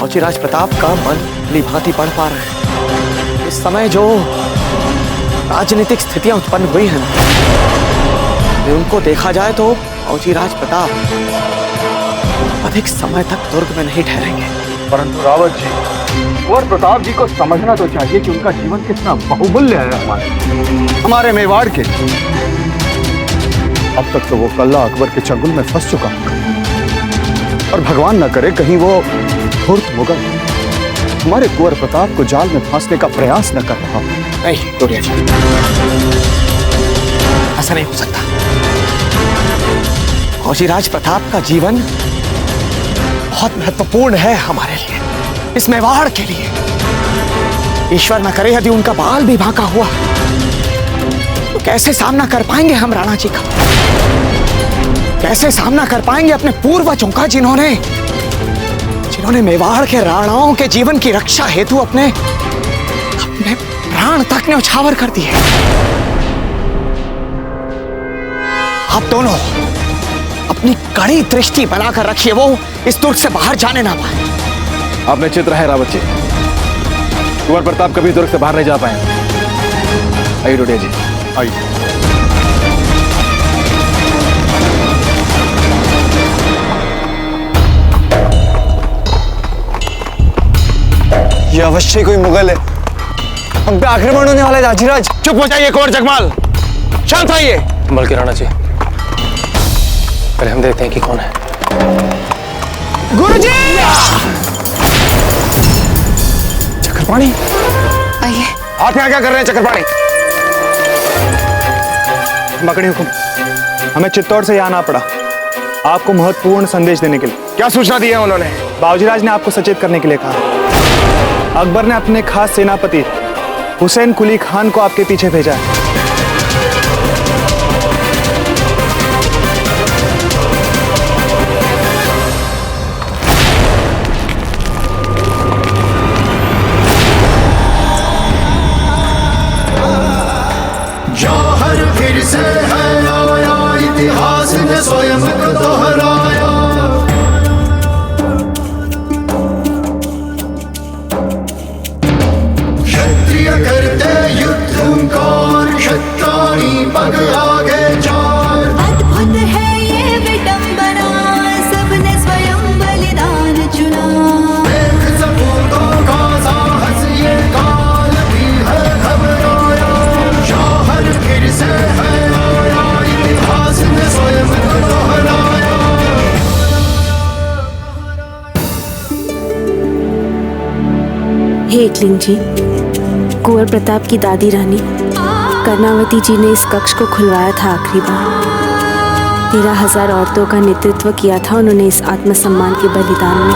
औजीराज प्रताप का मन भली भांति पढ़ पा रहे हैं। इस समय जो राजनीतिक स्थितियां उत्पन्न हुई हैं, उनको देखा जाए तो औजीराज प्रताप अधिक समय तक दुर्ग में नहीं ठहरेंगे। परंतु रावत जी, कुंवर प्रताप जी को समझना तो चाहिए कि उनका जीवन कितना बहुमूल्य है हमारे मेवाड़ के। अब तक तो वो कल्ला अकबर के चंगुल में फंस चुका और भगवान न करे कहीं वो धूर्त मुगल हमारे कुंवर प्रताप को जाल में फांसने का प्रयास न कर रहा हूं। नहीं डोरिया जी, ऐसा नहीं हो सकता। फौजीराज प्रताप का जीवन बहुत महत्वपूर्ण है हमारे लिए, इस मेवाड़ के लिए। ईश्वर न करे यदि उनका बाल भी बांका हुआ तो कैसे सामना कर पाएंगे हम राणा जी का? कैसे सामना कर पाएंगे अपने पूर्वजों का जिन्होंने मेवाड़ के राणाओं के जीवन की रक्षा हेतु अपने प्राण तक न्यौछावर कर दिए। आप दोनों अपनी कड़ी दृष्टि बनाकर रखिए, वो इस दुर्ग से बाहर जाने ना पाए। आप निश्चित रहे रावत जी, कुंवर प्रताप कभी दुर्ग से बाहर नहीं जा पाए। आइए डोडिया जी, आइए। ये अवश्य कोई मुगल है, हम पे आक्रमण होने वाला है। राजीराज चुप हो जाइए कुंवर जगमाल, शांत आइए। बल्कि राणा जी, पहले हम देखते हैं कि कौन है। गुरुजी! चक्रपाणी, आइए। आप यहाँ क्या कर रहे हैं चक्रपाणी? मकड़ी हुकुम, हमें चित्तौड़ से यहाँ आना पड़ा आपको महत्वपूर्ण संदेश देने के लिए। क्या सूचना दी है उन्होंने? बाबूजीराज ने आपको सचेत करने के लिए कहा। अकबर ने अपने खास सेनापति हुसैन कुली खान को आपके पीछे भेजा है। जौहर फिर से है आया, इतिहास ने स्वयं को दोहराया। क्षत्रिय करते युद्ध हुंकार, क्षत्राणी पग आगे चार। अद्भुत है ये विडंबना, सबने स्वयं बलिदान चुना। देख सपूतों का साहस, ये काल भी है घबराया। जौहर फिर से है आया, इतिहास ने स्वयं को दोहराया। हे एकलिंग जी, कुंवर प्रताप की दादी रानी कर्णावती जी ने इस कक्ष को खुलवाया था आखिरी बार। 13,000 औरतों का नेतृत्व किया था उन्होंने इस आत्मसम्मान के बलिदान में।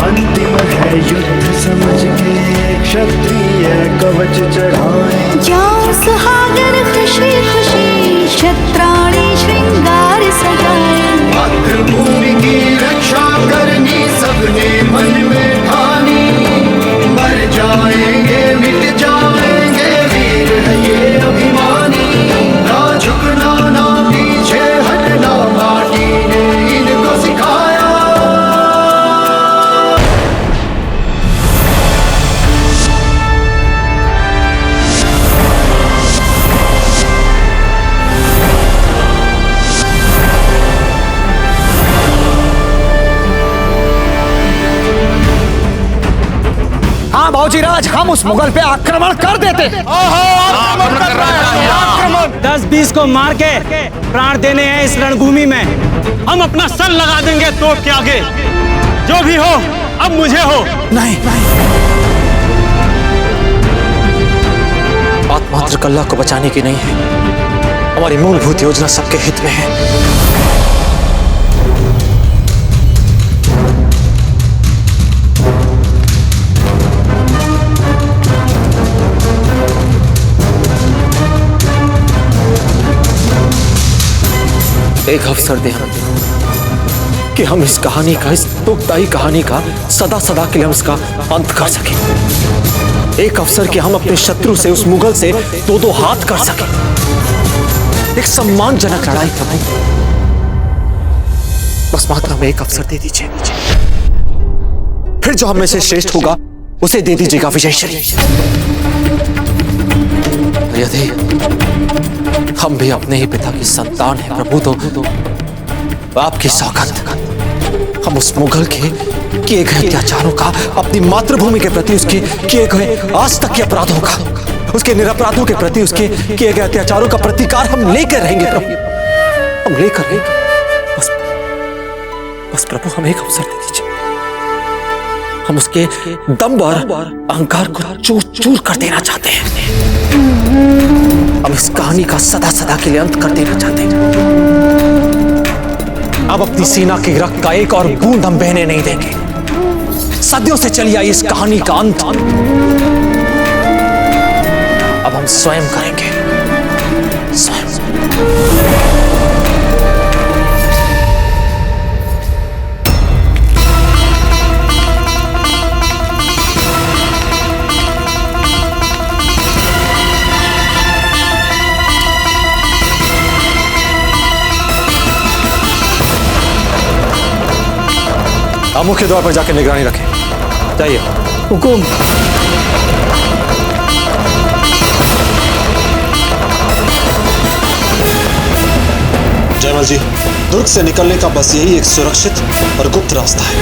अंतिम है युद्ध समझ के, क्षत्रिय कवच चढ़ाए। जाओ सुहागन खुशी खुशी, क्षत्राणी श्रृंगार सजाए। मातृभूमि की रक्षा करनी सबने मन में ठानी। मर जाएंगे मिट जाएंगे, वीर है ये अभिमानी। ना झुकना ना पीछे हटना, माटी ने इनको सिखाया। हाँ बाबूजीराज, हम उस मुगल पे आक्रमण कर देते। आक्रमण 10-20 को मार के प्राण देने हैं इस रणभूमि में। हम अपना सर लगा देंगे तोप के आगे, जो भी हो अब मुझे हो। नहीं, बात मात्र कल्ला को बचाने की नहीं है, हमारी मूलभूत योजना सबके हित में है। एक अवसर दे हमें कि हम इस कहानी का, इस दुखदायी कहानी का सदा सदा के लिए हम इसका अंत कर सकें। एक अवसर कि हम अपने शत्रु से, उस मुगल से दो हाथ कर सकें। एक सम्मानजनक लड़ाई करें। बस मात्र हमें एक अवसर दे दीजिए, फिर जो हम में से श्रेष्ठ होगा उसे दे दीजिएगा विजय श्री। यदि हम भी अपने ही पिता की संतान हैं प्रभु, तो आपकी सौगंध हम उस मुगल के किए गए अत्याचारों का, अपनी मातृभूमि के प्रति उसके किए गए आज तक के अपराधों का, उसके निरपराधों के प्रति उसके किए गए अत्याचारों का प्रतिकार हम लेकर रहेंगे प्रभु, हम लेकर रहेंगे। बस प्रभु हमें एक अवसर दे दीजिए, हम उसके दंभ और अहंकार को चूर चूर कर देना चाहते हैं। हम इस कहानी का सदा सदा के लिए अंत कर देना चाहते हैं। अब अपनी सेना के रक्त का एक और बूंद हम बहने नहीं देंगे। सदियों से चली आई इस कहानी का अंत अब हम स्वयं करेंगे, स्वयं। आप मुख्य द्वार पर जाकर निगरानी रखें। जाइए। हुकुम। जयमल जी, दुर्ग से निकलने का बस यही एक सुरक्षित और गुप्त रास्ता है।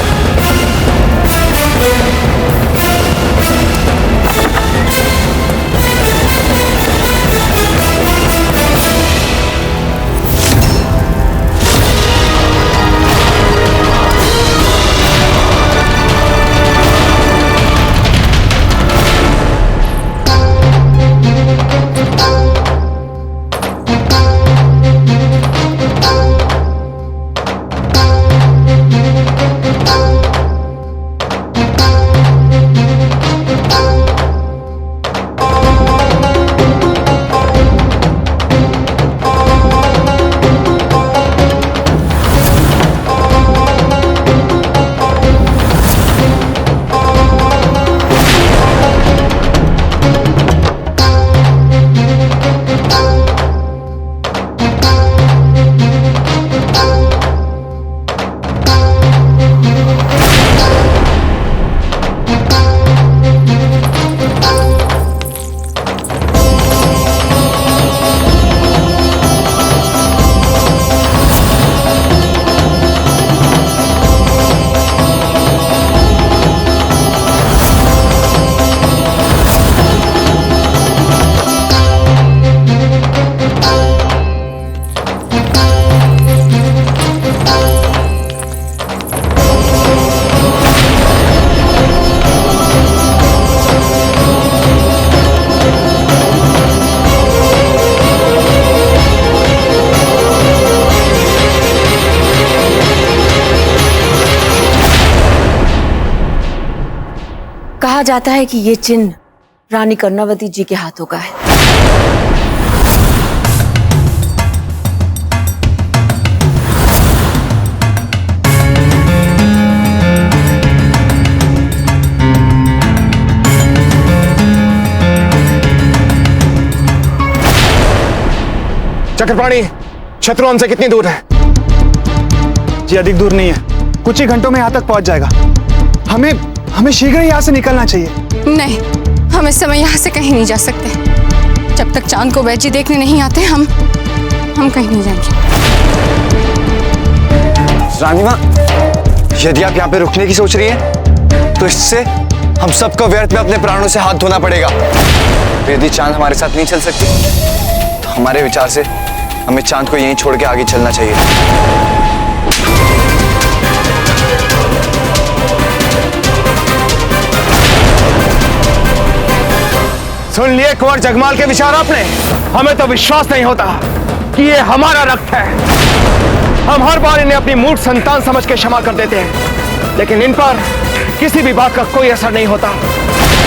कहा जाता है कि ये चिन्ह रानी कर्णावती जी के हाथों का है। चक्रपाणी, शत्रु हमसे कितनी दूर है? जी अधिक दूर नहीं है, कुछ ही घंटों में यहां तक पहुंच जाएगा। हमें शीघ्र ही यहाँ से निकलना चाहिए। नहीं, हम इस समय यहाँ से कहीं नहीं जा सकते। जब तक चांद को वैजी देखने नहीं आते हम कहीं नहीं जाएंगे। रानी माँ, यदि आप यहाँ पे रुकने की सोच रही हैं, तो इससे हम सबको व्यर्थ में अपने प्राणों से हाथ धोना पड़ेगा। यदि चांद हमारे साथ नहीं चल सकती, तो हमारे विचार से हमें चांद को यहीं छोड़ के आगे चलना चाहिए। सुन लिए कुंवर जगमाल के विचार आपने? हमें तो विश्वास नहीं होता कि ये हमारा रक्त है। हम हर बार इन्हें अपनी मूर्ख संतान समझ के क्षमा कर देते हैं, लेकिन इन पर किसी भी बात का कोई असर नहीं होता।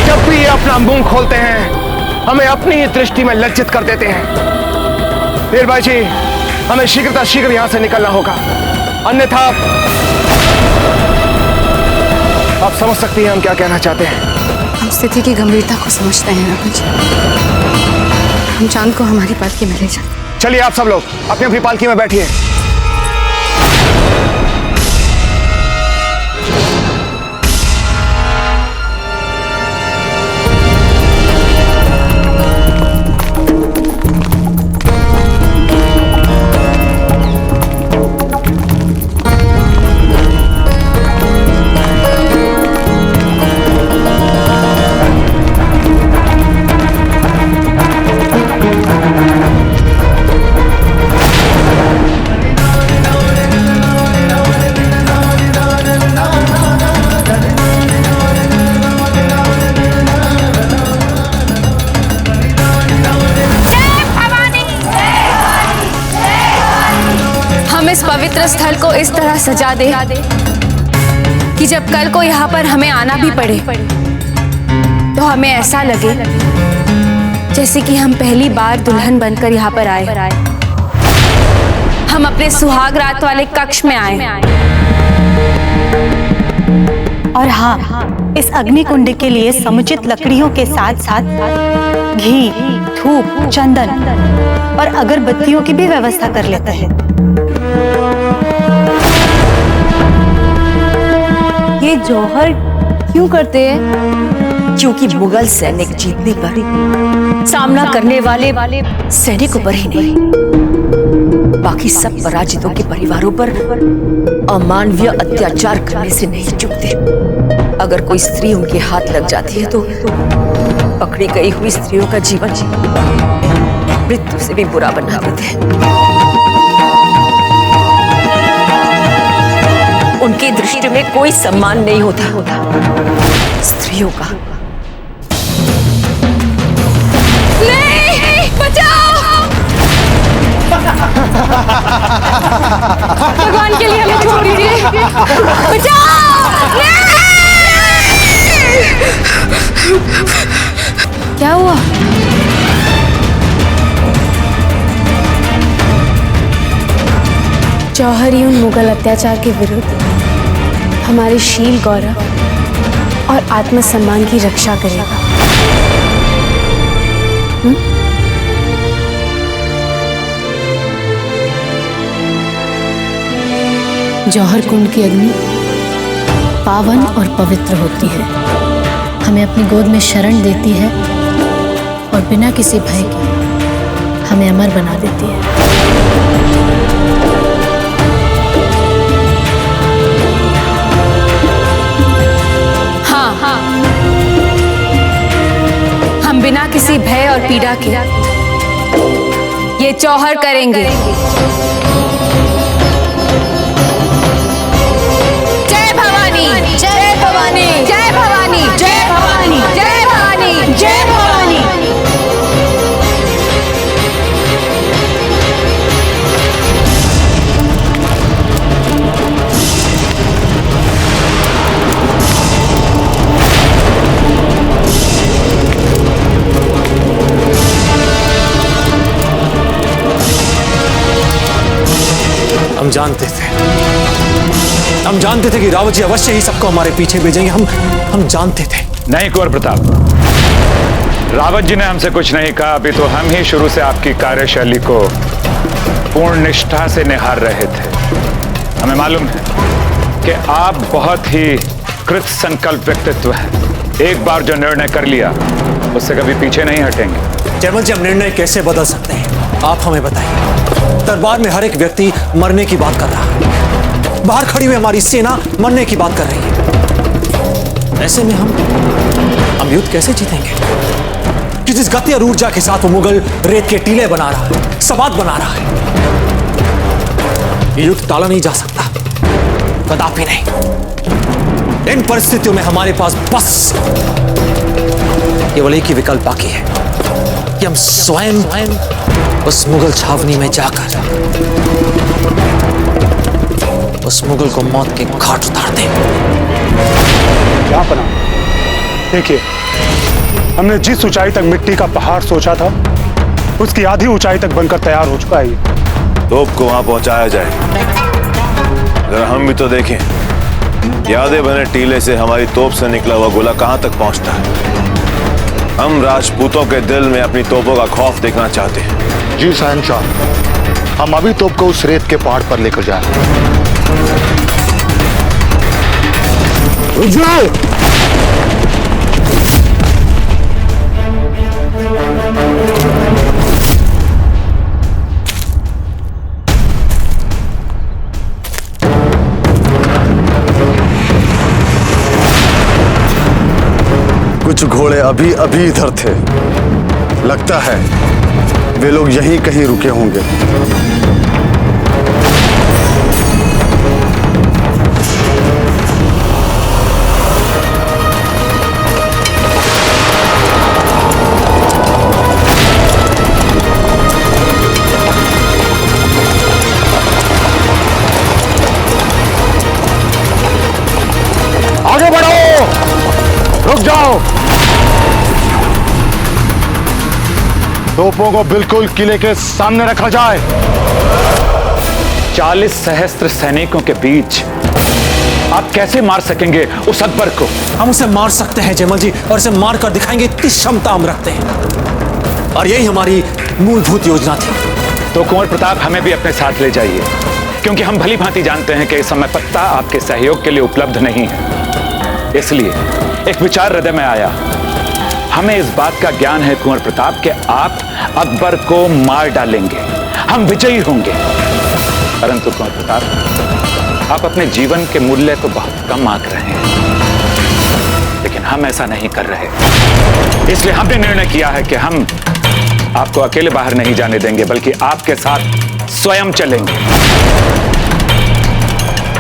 जब भी ये अपना मुंह खोलते हैं, हमें अपनी ही दृष्टि में लज्जित कर देते हैं। वीर भाई जी, हमें शीघ्र यहां से निकलना होगा, अन्यथा आप समझ सकती हैं हम क्या कहना चाहते हैं। हम स्थिति की गंभीरता को समझते हैं राहुल जी। हम चांद को हमारी पालकी में ले जाते। चलिए आप सब लोग अपनी अपनी पालकी में बैठिए। इस पवित्र स्थल को इस तरह सजा दे कि जब कल को यहाँ पर हमें आना भी पड़े तो हमें ऐसा लगे जैसे कि हम पहली बार दुल्हन बनकर यहाँ पर आए, हम अपने सुहाग रात वाले कक्ष में आए। और हाँ, इस अग्नि कुंड के लिए समुचित लकड़ियों के साथ साथ घी, धूप, चंदन और अगरबत्तियों की भी व्यवस्था कर लेते हैं। ये जौहर क्यों करते हैं? क्योंकि मुगल सैनिक जीतने पर सामना करने वाले सैनिकों पर ही नहीं, बाकी सब पराजितों के परिवारों पर अमानवीय अत्याचार करने से नहीं चूकते। अगर कोई स्त्री उनके हाथ लग जाती है तो पकड़ी गई हुई स्त्रियों का जीवन मृत्यु से भी बुरा बना देते हैं। उनकी दृष्टि में कोई सम्मान नहीं होता स्त्रियों का। नहीं, बचाओ! भगवान के लिए हमें छोड़ दीजिए। बचाओ! क्या हुआ? जौहर ही उन मुगल अत्याचार के विरुद्ध हमारे शील, गौरव और आत्मसम्मान की रक्षा करेगा। जौहर कुंड की अग्नि पावन और पवित्र होती है, हमें अपनी गोद में शरण देती है और बिना किसी भय के हमें अमर बना देती है। हाँ, हम बिना किसी भय और पीड़ा के ये जौहर करेंगे। जय भवानी, जय भवानी, जय भवानी, जय भवानी, जय भवानी, जय भवानी। हम जानते थे कि रावत जी अवश्य ही सबको हमारे पीछे भेजेंगे। हम जानते थे। नहीं कुंवर प्रताप, रावत जी ने हमसे कुछ नहीं कहा। अभी तो हम ही शुरू से आपकी कार्यशैली को पूर्ण निष्ठा से निहार रहे थे। हमें मालूम है कि आप बहुत ही कृत संकल्प व्यक्तित्व हैं। एक बार जो निर्णय कर लिया उससे कभी पीछे नहीं हटेंगे। जयमल जी, हम निर्णय कैसे बदल सकते हैं, आप हमें बताइए। दरबार में हर एक व्यक्ति मरने की बात कर रहा है, बाहर खड़ी हुई हमारी सेना मरने की बात कर रही है। ऐसे में हम युद्ध कैसे जीतेंगे? कि जिस गति और ऊर्जा के साथ वो मुगल रेत के टीले बना रहा है, सबात बना रहा है, ये युद्ध टाला नहीं जा सकता, कदापि नहीं। इन परिस्थितियों में हमारे पास बस केवल एक ही विकल्प बाकी है कि हम स्वयं उस मुगल छावनी में जाकर उस मुगल को मौत के घाट उतार दें। क्या पना? देखिए, हमने जिस ऊंचाई तक मिट्टी का पहाड़ सोचा था उसकी आधी ऊंचाई तक बनकर तैयार हो चुका है ये। तोप को वहां पहुंचाया जाए। जरा हम भी तो देखें, यादें बने टीले से हमारी तोप से निकला हुआ गोला कहां तक पहुंचता है। हम राजपूतों के दिल में अपनी तोपों का खौफ देखना चाहते हैं। जी शहंशाह, हम अभी तोप को उस रेत के पहाड़ पर लेकर जाए। कुछ घोड़े अभी अभी इधर थे, लगता है वे लोग यहीं कहीं रुके होंगे। रुक जाओ। तोपों को बिल्कुल किले के सामने रखा जाए। 40 सहस्त्र सैनिकों के बीच आप कैसे मार सकेंगे उस अकबर को? हम उसे मार सकते हैं जयमल जी, और उसे मार कर दिखाएंगे, इतनी क्षमता हम रखते हैं। और यही हमारी मूलभूत योजना थी। तो कुंवर प्रताप हमें भी अपने साथ ले जाइए, क्योंकि हम भली भांति जानते हैं कि इस समय पत्ता आपके सहयोग के लिए उपलब्ध नहीं है। इसलिए एक विचार हृदय में आया। हमें इस बात का ज्ञान है कुंवर प्रताप कि आप अकबर को मार डालेंगे, हम विजयी होंगे। परंतु कुंवर प्रताप, आप अपने जीवन के मूल्य को बहुत कम आंक रहे हैं, लेकिन हम ऐसा नहीं कर रहे। इसलिए हमने निर्णय किया है कि हम आपको अकेले बाहर नहीं जाने देंगे, बल्कि आपके साथ स्वयं चलेंगे।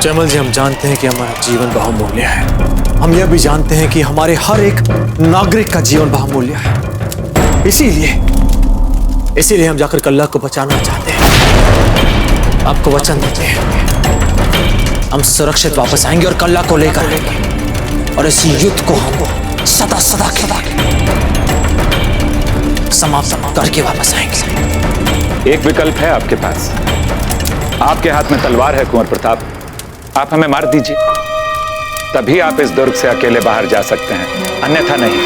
जयमल जी, हम जानते हैं कि हमारा जीवन बहुमूल्य है। हम यह भी जानते हैं कि हमारे हर एक नागरिक का जीवन बहुमूल्य है। इसीलिए हम जाकर कल्ला को बचाना चाहते हैं। आपको वचन देते हैं, हम सुरक्षित वापस आएंगे और कल्ला को लेकर आएंगे, और इस युद्ध को हम सदा सदा के समाप्त करके वापस आएंगे। एक विकल्प है आपके पास। आपके हाथ में तलवार है कुंवर प्रताप, आप हमें मार दीजिए, तभी आप इस दुर्ग से अकेले बाहर जा सकते हैं, अन्यथा नहीं।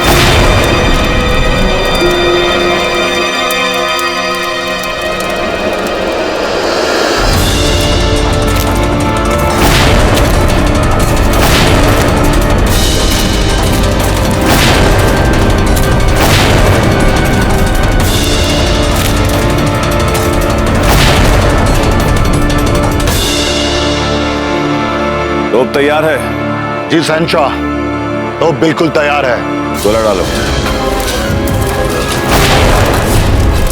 तोप तैयार है? जी शहंशाह, तोप बिल्कुल तैयार है। गोला डालो।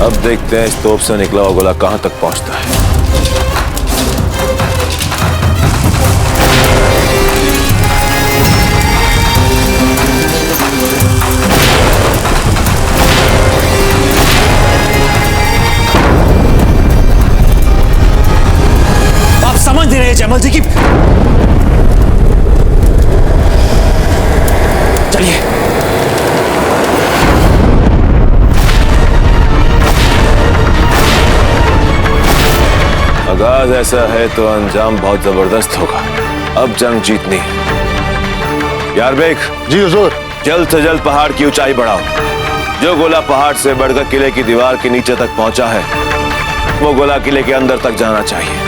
अब देखते हैं इस तोप से निकला हुआ गोला कहां तक पहुंचता है। आप समझ नहीं रहे जयमल जी की। चलिए। आगाज ऐसा है तो अंजाम बहुत जबरदस्त होगा। अब जंग जीतनी है। यारबेग। जी हुजूर। जल्द से जल्द पहाड़ की ऊंचाई बढ़ाओ। जो गोला पहाड़ से बढ़कर किले की दीवार के नीचे तक पहुंचा है, वो गोला किले के अंदर तक जाना चाहिए।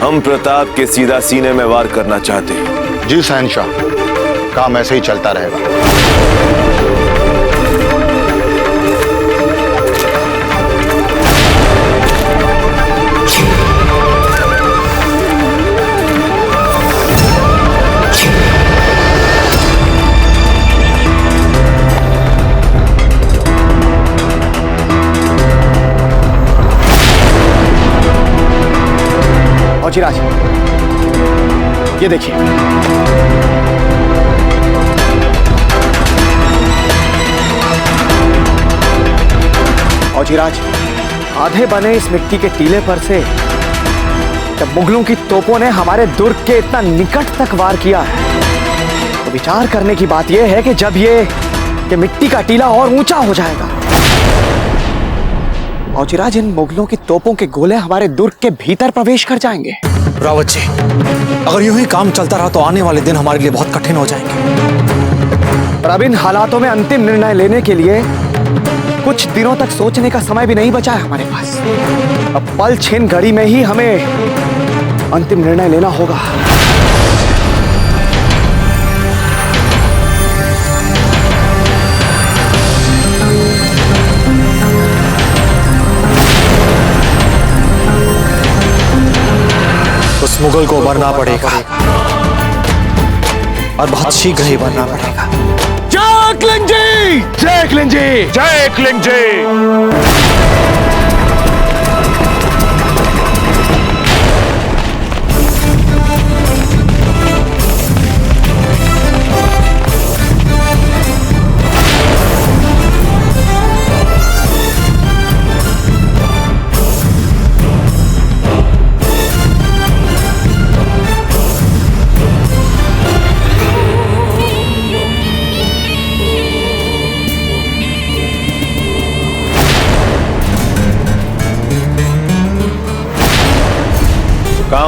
हम प्रताप के सीधा सीने में वार करना चाहते हैं। जी शहंशाह, काम ऐसे ही चलता रहेगा। औचिराज, ये देखिए, औचिराज, आधे बने इस मिट्टी के टीले पर से जब मुगलों की तोपों ने हमारे दुर्ग के इतना निकट तक वार किया है, तो विचार करने की बात यह है कि जब ये मिट्टी का टीला और ऊंचा हो जाएगा, औचिराज, इन मुगलों की तोपों के गोले हमारे दुर्ग के भीतर प्रवेश कर जाएंगे। रावत जी, अगर यूं ही काम चलता रहा तो आने वाले दिन हमारे लिए बहुत कठिन हो जाएंगे। पर अब इन हालातों में अंतिम निर्णय लेने के लिए कुछ दिनों तक सोचने का समय भी नहीं बचा है हमारे पास। अब पल छिन घड़ी में ही हमें अंतिम निर्णय लेना होगा। उस मुगल को मरना पड़ेगा, और बहुत शीघ्र ही मरना पड़ेगा। जय क्लिंग जी! जय क्लिंग जी! जय क्लिंग जी!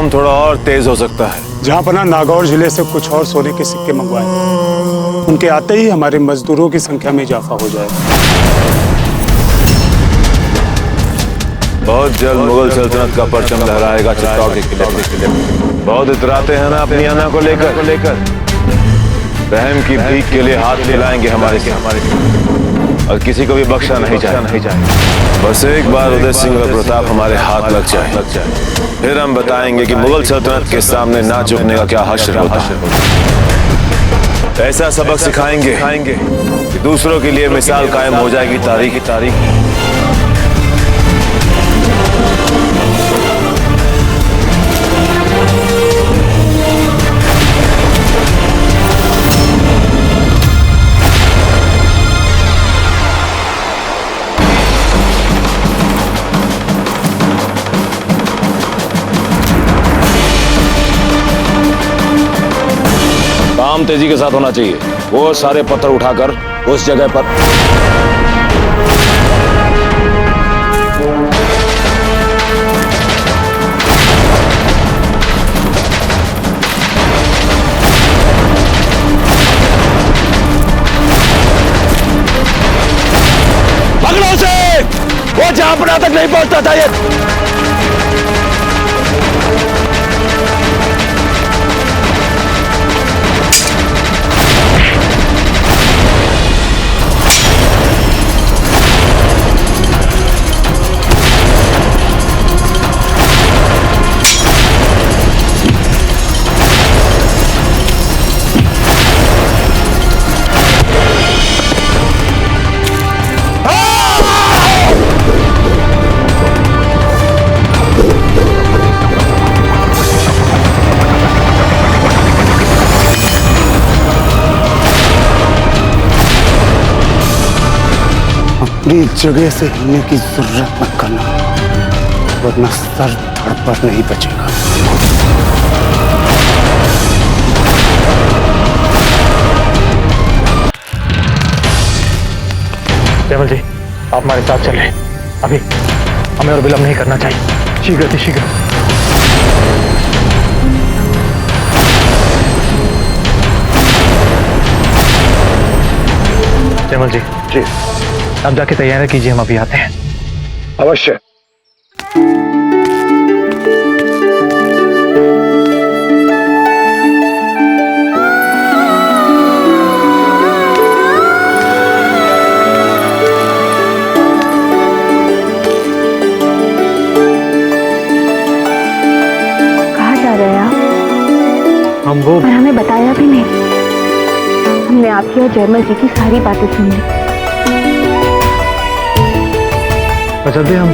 काम थोड़ा और तेज हो सकता है। जहां पना नागौर जिले से कुछ और सोने के सिक्के मंगवाए, उनके आते ही हमारे मजदूरों की संख्या में इजाफा हो जाएगा। बहुत जल्द मुगल सल्तनत का परचम लहराएगा चित्तौड़ के किले पर। बहुत इतराते हैं ना अपनी आना को लेकर। रहम की भीख के लिए हाथ फैलाएंगे हमारे और किसी को भी बख्शा नहीं जाए। बस एक बार उदय सिंह और प्रताप हमारे हाथ लग जाए, फिर हम बताएंगे कि मुगल सल्तनत के सामने ना झुकने का क्या हश्र होता है। ऐसा सबक सिखाएंगे कि दूसरों के लिए मिसाल कायम हो जाएगी तारीख। काम तेजी के साथ होना चाहिए। वो सारे पत्थर उठाकर उस जगह पर पकड़ो से, वो जहां पर तक नहीं पहुंचता था ये। अपनी जगह से हिलने की जरूरत मत करना, वरना सर धड़ पर नहीं बचेगा। जयमल जी, आप हमारे साथ चलें। अभी हमें और विलंब नहीं करना चाहिए। शीघ्र। जयमल जी, अब जाके तैयारी कीजिए, हम अभी आते हैं। अवश्य। कहाँ जा रहे हैं आप? हम वो और हमें बताया भी नहीं। हमने आपकी और जयमल जी की सारी बातें सुन ली। जल्दी हम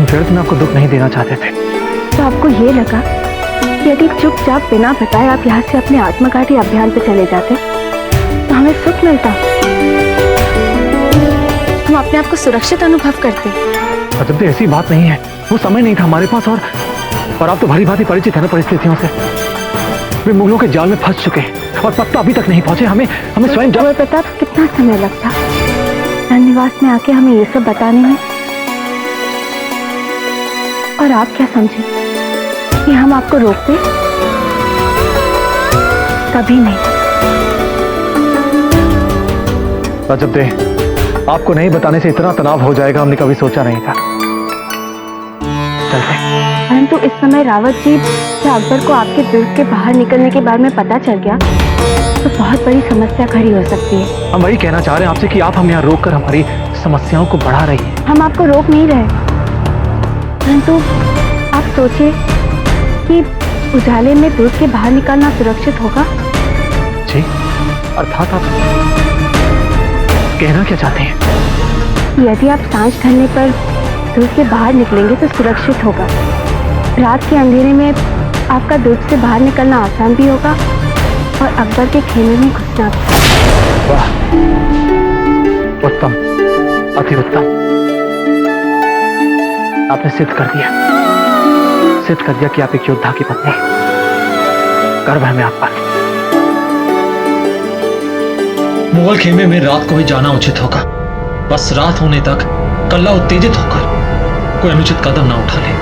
व्यर्थ में आपको दुख नहीं देना चाहते थे। तो आपको ये लगा कि यदि चुपचाप बिना बताए आप यहाँ से अपने आत्मघाती अभियान पे चले जाते तो हमें सुख मिलता, हम अपने आप को सुरक्षित अनुभव करते। जब भी ऐसी बात नहीं है, वो समय नहीं था हमारे पास और आप तो भली भांति परिचित है ना परिस्थितियों से। वे मुगलों के जाल में फंस चुके हैं और पत्ता अभी तक नहीं पहुंचे। हमें स्वयं प्रताप, कितना समय लगता रननिवास में आके हमें ये सब बताने में, और आप क्या समझे कि हम आपको रोकते? कभी नहीं। जब दे आपको नहीं बताने से इतना तनाव हो जाएगा, हमने कभी सोचा नहीं था। चलते। परंतु इस समय रावत जी या अकबर को आपके दुर्ग के बाहर निकलने के बारे में पता चल गया तो बहुत बड़ी समस्या खड़ी हो सकती है। हम वही कहना चाह रहे हैं आपसे कि आप हम यहाँ रोककर हमारी समस्याओं को बढ़ा रही हैं। हम आपको रोक नहीं रहे, परंतु आप सोचे कि उजाले में दुर्ग के बाहर निकलना सुरक्षित होगा। जी, अर्थात आप कहना क्या चाहते हैं? यदि आप सांझ ढलने पर दुर्ग के बाहर निकलेंगे तो सुरक्षित होगा। रात के अंधेरे में आपका दुर्ग से बाहर निकलना आसान भी होगा और अकबर के खेमे में घुसना भी। वाह, उत्तम, अति उत्तम। आपने सिद्ध कर दिया कि आप एक योद्धा की पत्नी। गर्व है हमें आप पर। मुगल खेमे में रात को ही जाना उचित होगा। बस रात होने तक कल्ला उत्तेजित होकर कोई अनुचित कदम ना उठा ले।